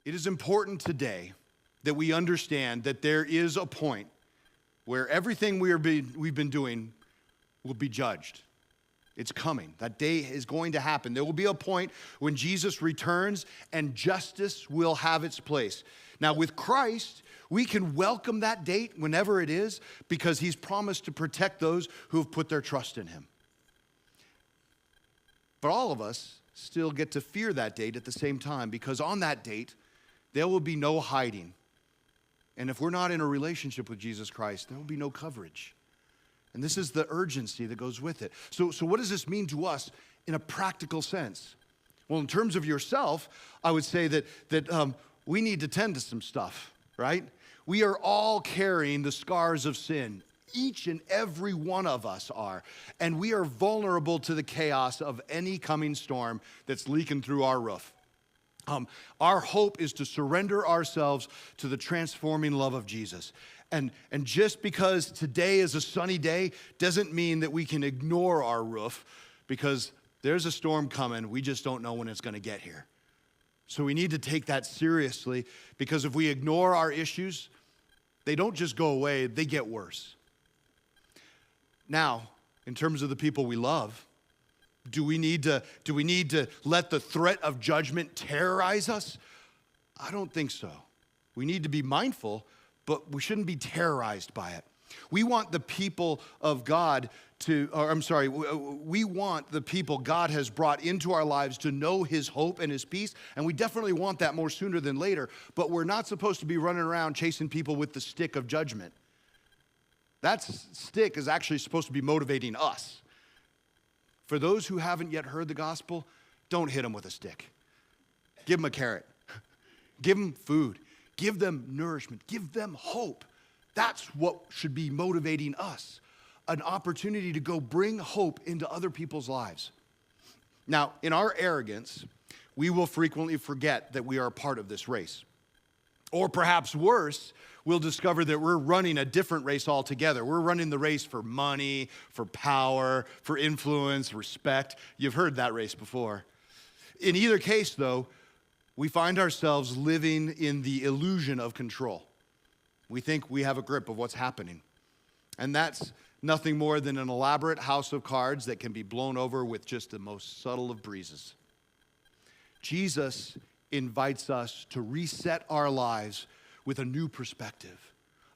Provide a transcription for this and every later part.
It is important today that we understand that there is a point where everything we've been doing will be judged. It's coming. That day is going to happen. There will be a point when Jesus returns and justice will have its place. Now, with Christ, we can welcome that date whenever it is because he's promised to protect those who have put their trust in him. But all of us still get to fear that date at the same time because on that date, there will be no hiding. And if we're not in a relationship with Jesus Christ, there will be no coverage. And this is the urgency that goes with it. So what does this mean to us in a practical sense? Well, in terms of yourself, I would say that we need to tend to some stuff, right? We are all carrying the scars of sin. Each and every one of us are. And we are vulnerable to the chaos of any coming storm that's leaking through our roof. Our hope is to surrender ourselves to the transforming love of Jesus. And just because today is a sunny day doesn't mean that we can ignore our roof because there's a storm coming. We just don't know when it's going to get here. So we need to take that seriously because if we ignore our issues, they don't just go away, they get worse. Now, in terms of the people we love, do we need to let the threat of judgment terrorize us? I don't think so. We need to be mindful, but we shouldn't be terrorized by it. We want the people of God we want the people God has brought into our lives to know his hope and his peace, and we definitely want that more sooner than later, but we're not supposed to be running around chasing people with the stick of judgment. That stick is actually supposed to be motivating us. For those who haven't yet heard the gospel, don't hit them with a stick. Give them a carrot. Give them food. Give them nourishment. Give them hope. That's what should be motivating us. An opportunity to go bring hope into other people's lives. Now, in our arrogance, we will frequently forget that we are a part of this race. Or perhaps worse, we'll discover that we're running a different race altogether. We're running the race for money, for power, for influence, respect. You've heard that race before. In either case, though, we find ourselves living in the illusion of control. We think we have a grip of what's happening. And that's nothing more than an elaborate house of cards that can be blown over with just the most subtle of breezes. Jesus invites us to reset our lives with a new perspective,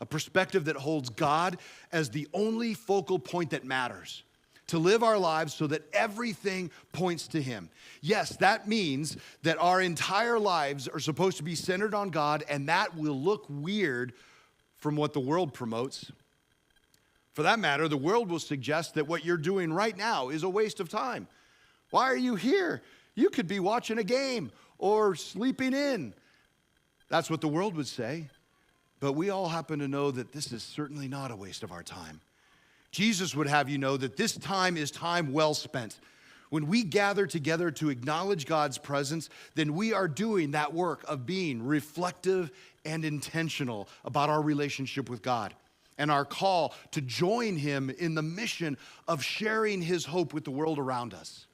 a perspective that holds God as the only focal point that matters, to live our lives so that everything points to him. Yes, that means that our entire lives are supposed to be centered on God, and that will look weird from what the world promotes. For that matter, the world will suggest that what you're doing right now is a waste of time. Why are you here? You could be watching a game or sleeping in. That's what the world would say. But we all happen to know that this is certainly not a waste of our time. Jesus would have you know that this time is time well spent. When we gather together to acknowledge God's presence, then we are doing that work of being reflective and intentional about our relationship with God and our call to join him in the mission of sharing his hope with the world around us.